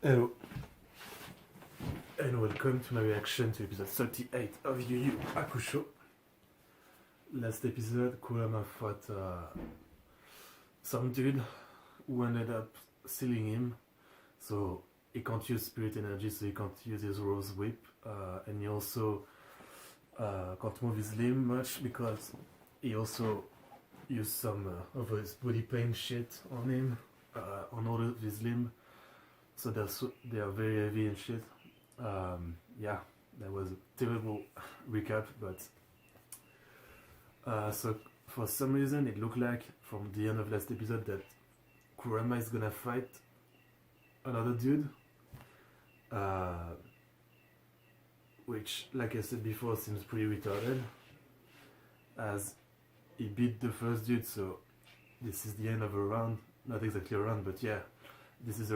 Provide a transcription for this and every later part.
Hello, and welcome to my reaction to episode 38 of Yu Yu Hakusho. Last episode, Kurama fought some dude who ended up stealing him, so he can't use spirit energy, so he can't use his rose whip, and he also can't move his limb much because he also used some of his body paint shit on him, on all of his limb. So they are very heavy and shit. Yeah, that was a terrible recap, but so for some reason it looked like from the end of last episode that Kurama is gonna fight another dude, which, like I said before, seems pretty retarded, as he beat the first dude. So this is the end of a round, not exactly a round, but yeah, this is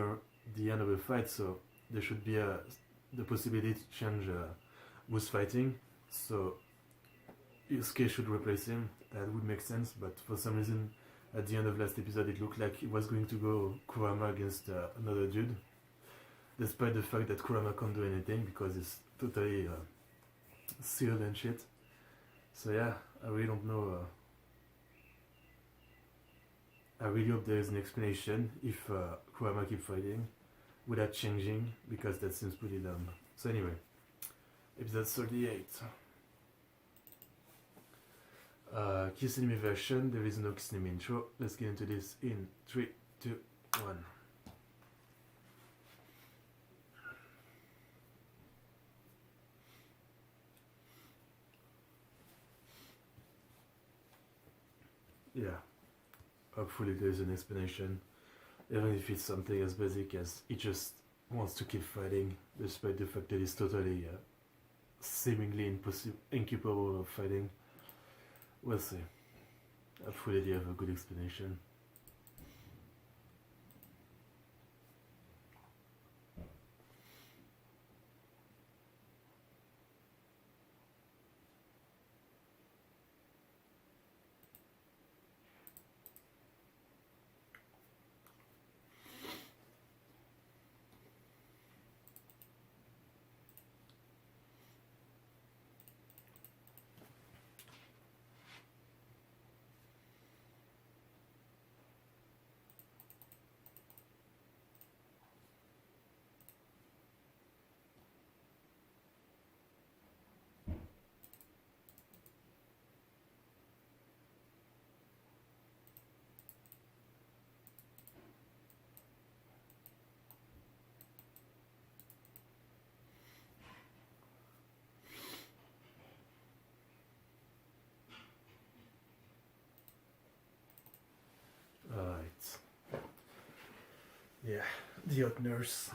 the end of a fight, so there should be the possibility to change who's fighting. So Yusuke should replace him. That would make sense, but for some reason at the end of last episode it looked like it was going to go Kurama against another dude, despite the fact that Kurama can't do anything because he's totally sealed and shit. So yeah, I really don't know. I really hope there is an explanation if Kurama keep fighting without changing, because that seems pretty dumb. So anyway, episode 38. Kiss Anime version, there is no Kiss Anime intro. Let's get into this in 3, 2, 1. Yeah, hopefully there is an explanation, even if it's something as basic as he just wants to keep fighting, despite the fact that he's totally seemingly incapable of fighting. We'll see. Hopefully they have a good explanation. Alright. Yeah, the hot nurse.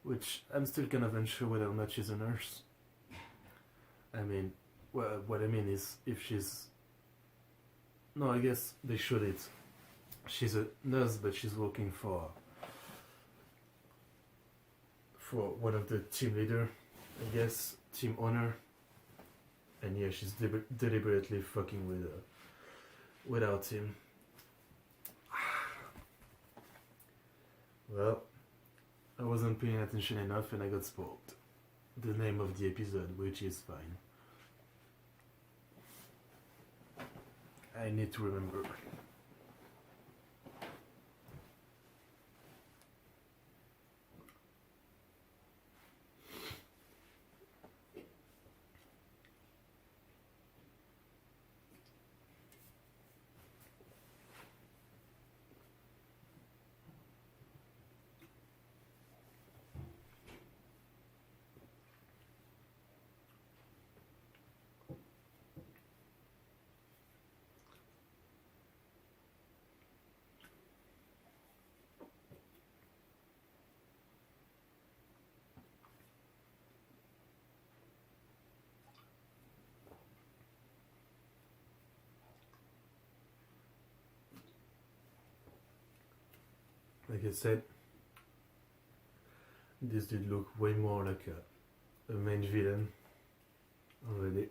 Which I'm still kind of unsure whether or not she's a nurse. I mean, well, what I mean is if she's... No, I guess they should it. She's a nurse, but she's working for one of the team leader, I guess, team owner. And yeah, she's deliberately fucking with our team. Well, I wasn't paying attention enough and I got spoiled. The name of the episode, which is fine. I need to remember. Like I said, this did look way more like a main villain already.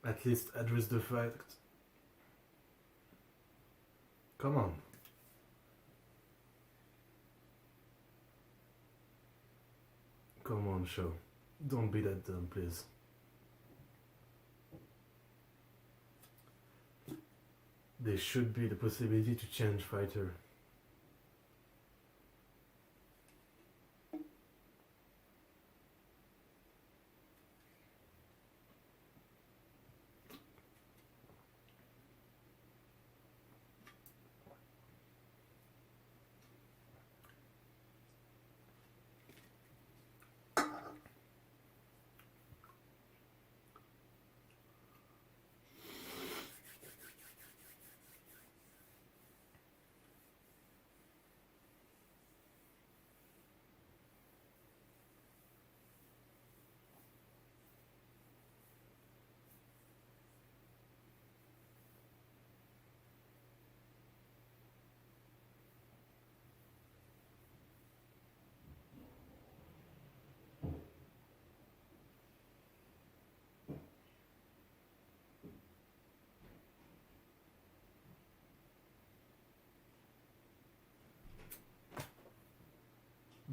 At least address the fact. Come on. Come on, show. Don't be that dumb, please. There should be the possibility to change fighter.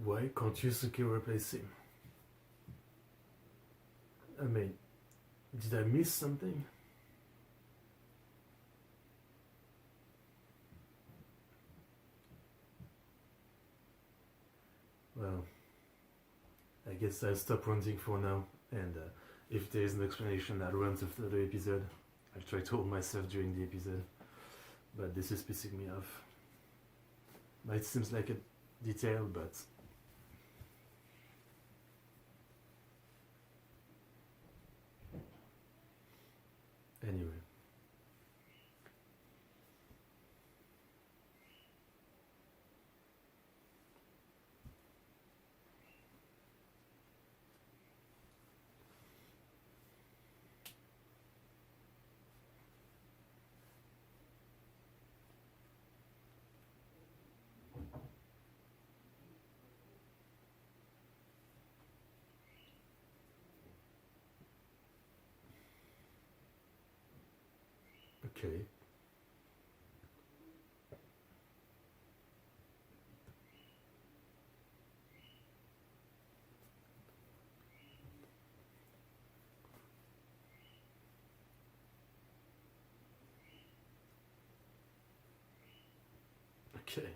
Why can't Yusuke replace him? I mean, did I miss something? Well, I guess I'll stop ranting for now, and if there is an explanation, I'll rant after the episode. I'll try to hold myself during the episode, but this is pissing me off. Might seem like a detail, but anyway. Okay. Okay.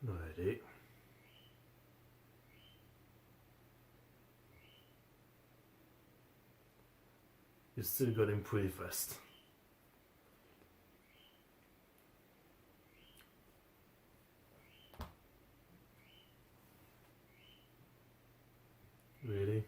Alrighty. You still got him pretty fast. Really?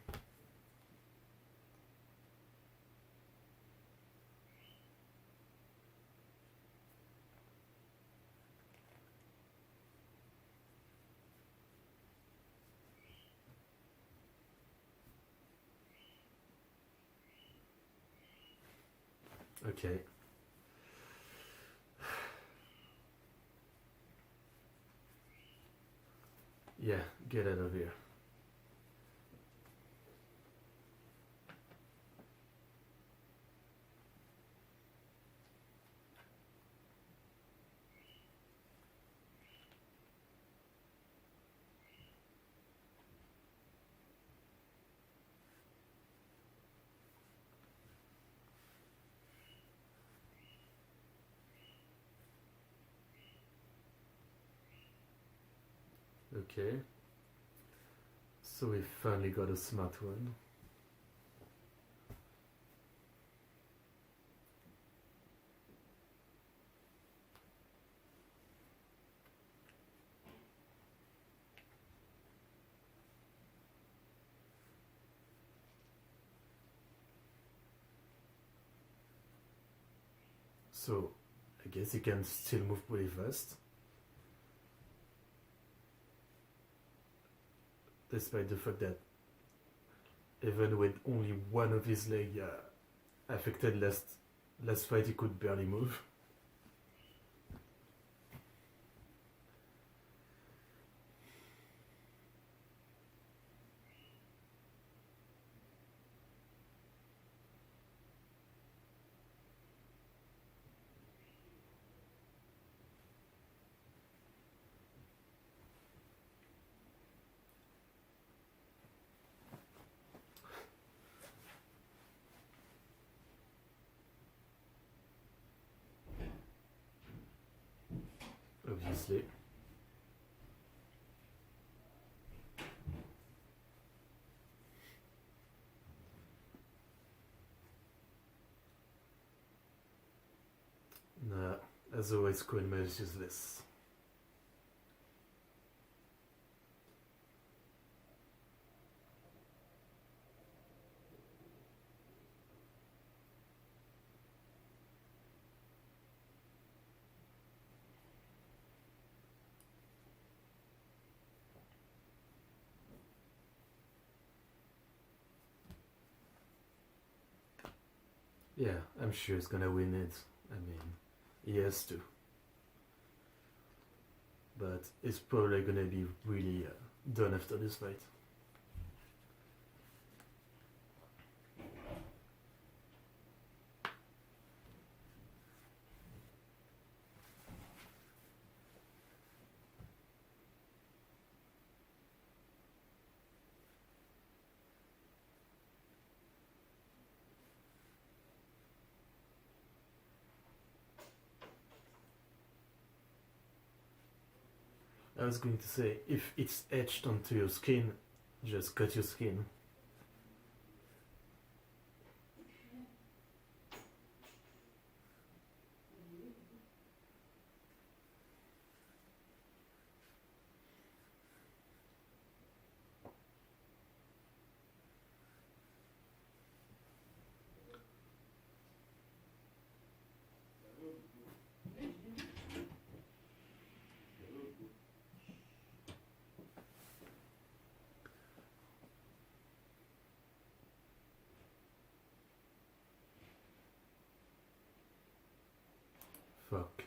Okay. Yeah, get out of here. Okay. So we finally got a smart one. So I guess he can still move pretty fast. despite the fact that even with only one of his legs affected, last fight he could barely move. Obviously. Nah, as always, Koenma is useless. Yeah, I'm sure he's gonna win it. I mean, he has to. But it's probably gonna be really done after this fight. I was going to say, if it's etched onto your skin, just cut your skin. Fuck.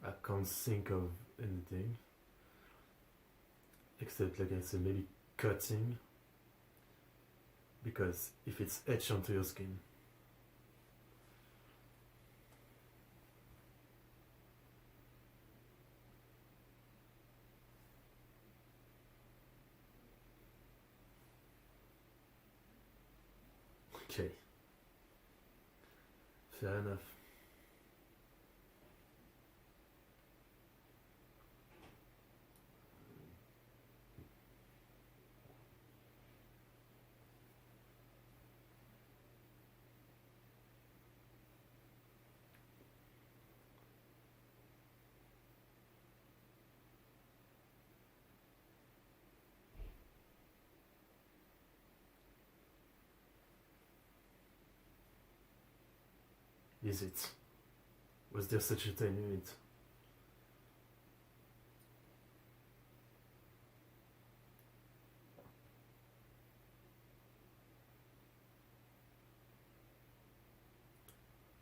I can't think of anything. Except, like I said, maybe cutting. Because if it's etched onto your skin. Okay. Fair enough. Is it? Was there such a time limit?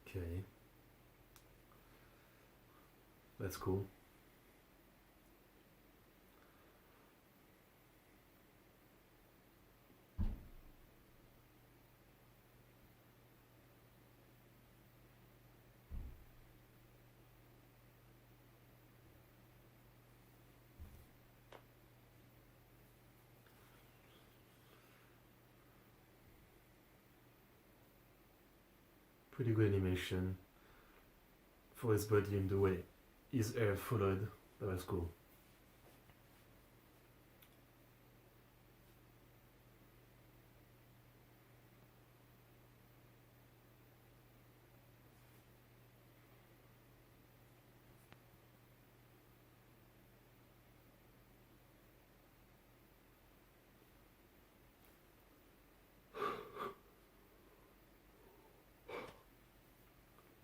Okay. That's cool. Pretty good animation for his body and the way his hair followed. That was cool.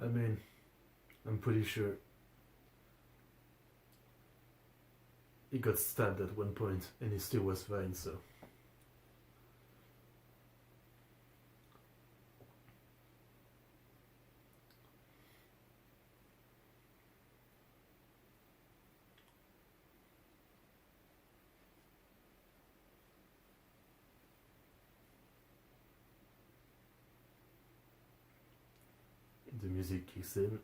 I mean, I'm pretty sure he got stabbed at one point and he still was fine, so. The music kicks in.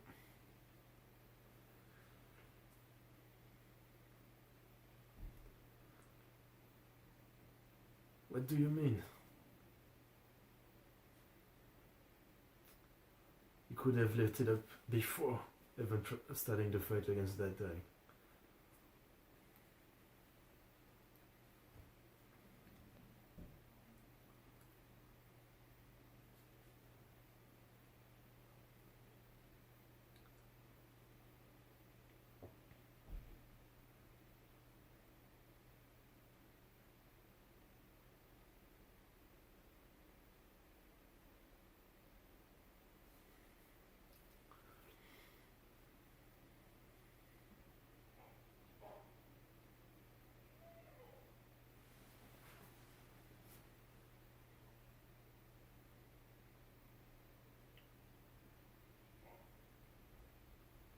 What do you mean? You could have left it up before even starting the fight against that guy.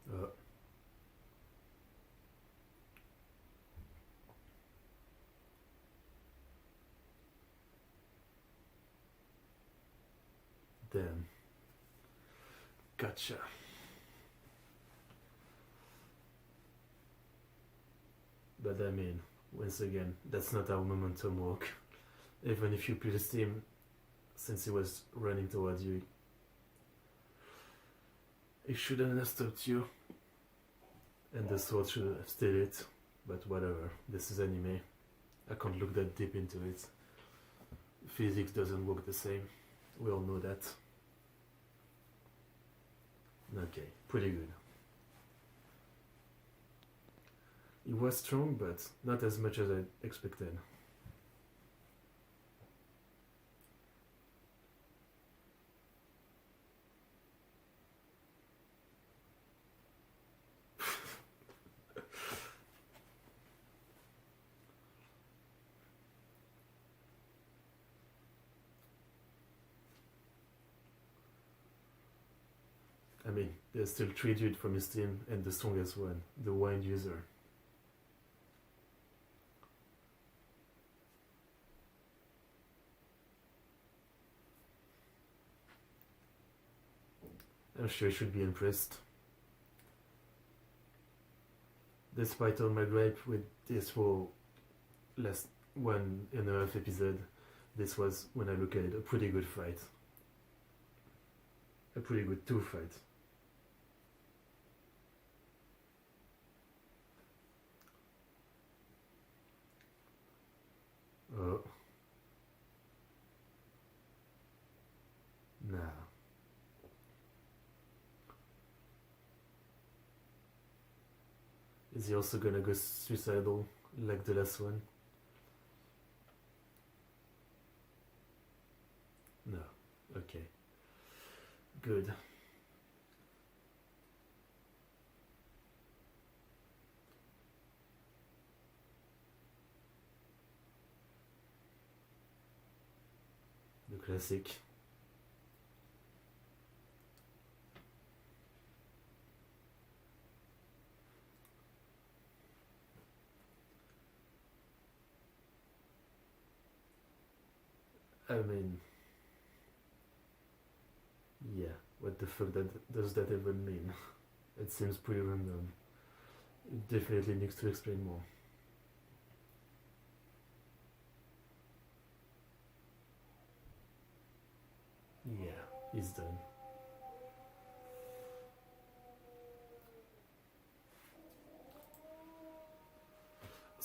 Uh, Damn. Gotcha. But I mean, once again, that's not how momentum works. Even if you placed him since he was running towards you, he shouldn't have stopped you. And the sword should have stayed it. But whatever, this is anime. I can't look that deep into it. Physics doesn't work the same. We all know that. Okay, pretty good. He was strong, but not as much as I expected. I mean, there's still 3 dudes from his team, and the strongest one, the wind user. I'm sure you should be impressed. Despite all my gripe with this for last 1.5 episode, this was, when I look at it, a pretty good fight. A pretty good 2 fight. Oh. Nah. Is he also gonna go suicidal like the last one? No. Okay. Good. The classic. I mean, yeah, what the fuck does that even mean? It seems pretty random. It definitely needs to explain more. Yeah, he's done.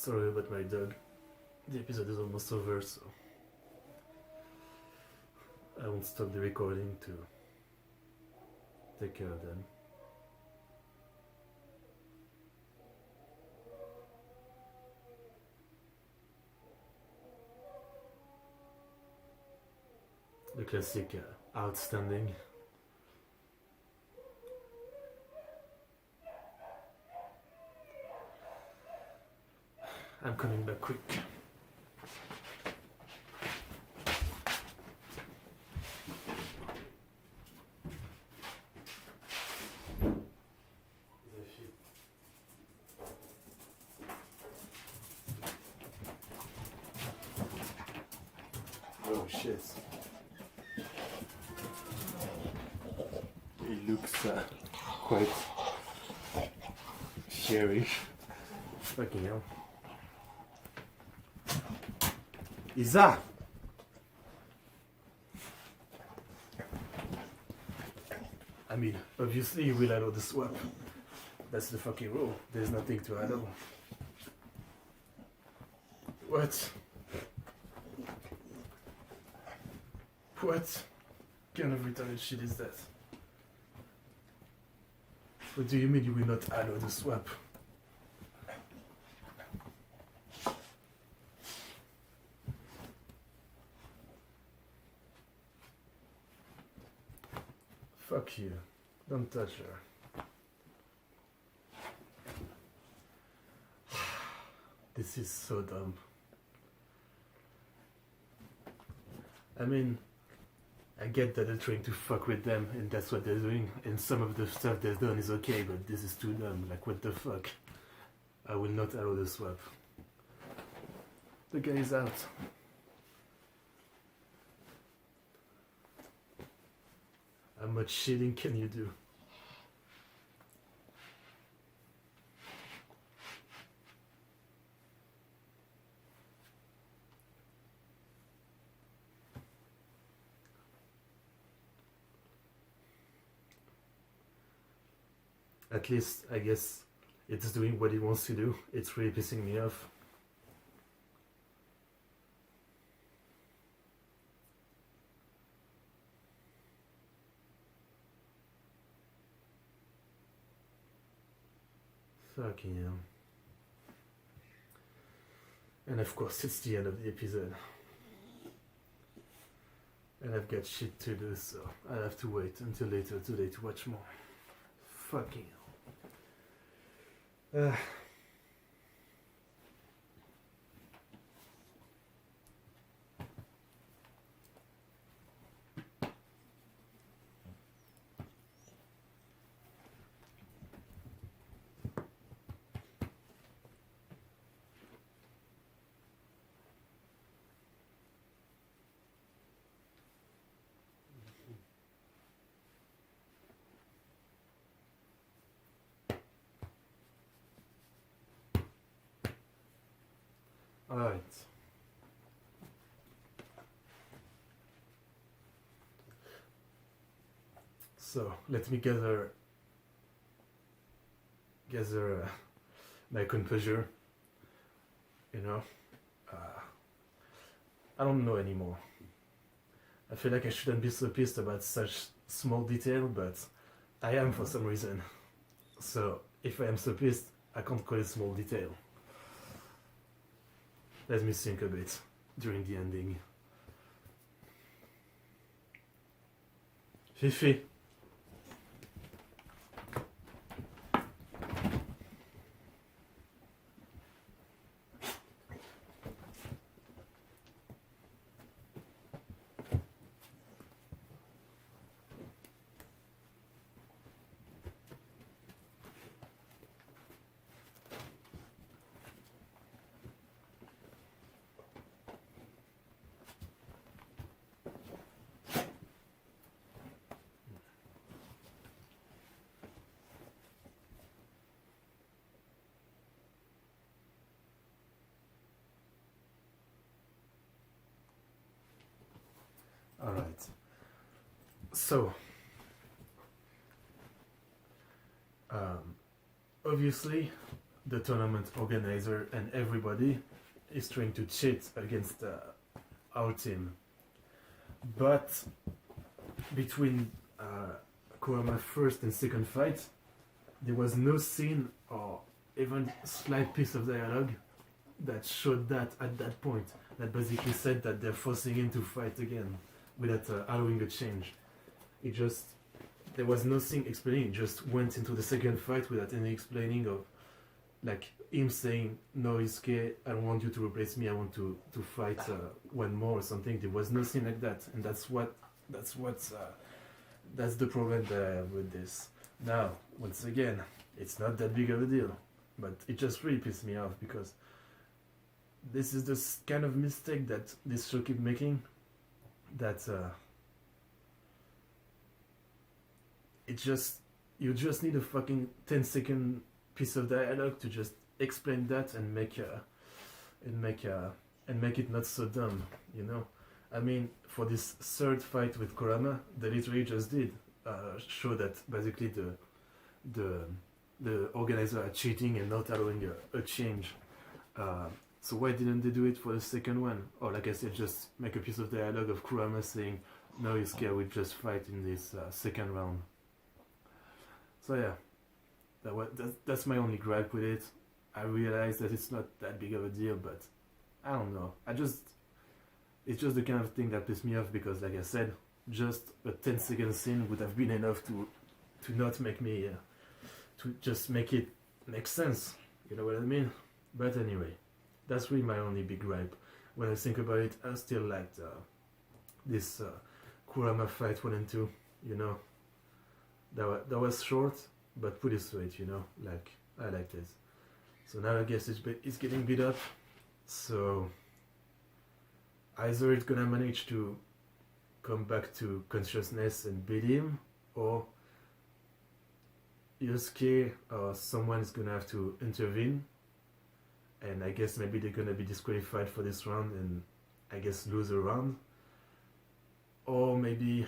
Sorry about my dog. The episode is almost over, so I won't stop the recording to take care of them. The classic outstanding. I'm coming back quick. Oh shit. It looks quite scary. Fucking hell. Isa! I mean, obviously you will allow the swap. That's the fucking rule. There's nothing to allow. What? What kind of retarded shit is that? What do you mean you will not allow the swap? Fuck you. Don't touch her. This is so dumb. I mean, I get that they're trying to fuck with them and that's what they're doing, and some of the stuff they've done is okay, but this is too dumb. Like, what the fuck? I will not allow the swap. The guy is out. How much shitting can you do? At least, I guess, it's doing what it wants to do. It's really pissing me off. Fucking hell. And of course, it's the end of the episode. And I've got shit to do, so I'll have to wait until later today to watch more. Fucking hell. Alright. So, let me gather my composure, you know. I don't know anymore. I feel like I shouldn't be so pissed about such small detail, but I am for some reason. So, if I am so pissed, I can't call it small detail. Let me think a bit during the ending. Fifi. Alright. So, obviously, the tournament organizer and everybody is trying to cheat against our team. But between Kurama's first and second fight, there was no scene or even slight piece of dialogue that showed that at that point. That basically said that they're forcing him to fight again without allowing a change. It just, there was nothing explaining. It just went into the second fight without any explaining of, like him saying, "No, Isuke, I don't want you to replace me. I want to fight one more" or something. There was nothing like that, and that's the problem that I have with this. Now, once again, it's not that big of a deal, but it just really pissed me off because this is the kind of mistake that this show keep making. That you just need a fucking 10-second piece of dialogue to just explain that and make it not so dumb, you know. I mean, for this third fight with Kurama, they literally just did show that basically the organizer are cheating and not allowing a change. So why didn't they do it for the second one? Or like I said, just make a piece of dialogue of Kurama saying, "No, you're scared, we just fight in this second round." So yeah, that's my only gripe with it. I realize that it's not that big of a deal, but I don't know. It's just the kind of thing that pissed me off because, like I said, just a 10-second scene would have been enough to not make me, to just make it make sense. You know what I mean? But anyway, that's really my only big gripe. When I think about it, I still liked this Kurama fight 1 and 2. You know, that was short but pretty sweet. You know, like I liked it. So now I guess it's getting beat up. So either it's gonna manage to come back to consciousness and beat him, or Yosuke or someone is gonna have to intervene, and I guess maybe they're gonna be disqualified for this round and I guess lose a round, or maybe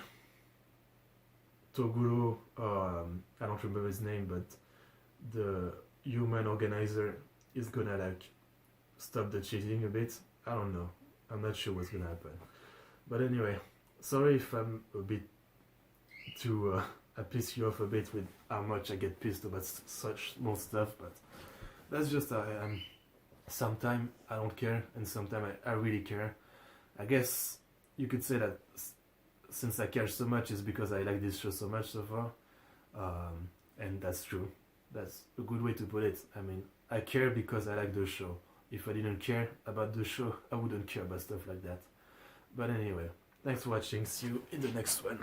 Toguro, I don't remember his name, but the human organizer is gonna like stop the cheating a bit. I don't know. I'm not sure what's gonna happen. But anyway, sorry if I'm a bit too I piss you off a bit with how much I get pissed about such small stuff, but that's just how I am. Sometimes I don't care, and sometimes I really care. I guess you could say that since I care so much is because I like this show so much so far, and that's true. That's a good way to put it. I mean, I care because I like the show. If I didn't care about the show, I wouldn't care about stuff like that. But anyway, thanks for watching. See you in the next one.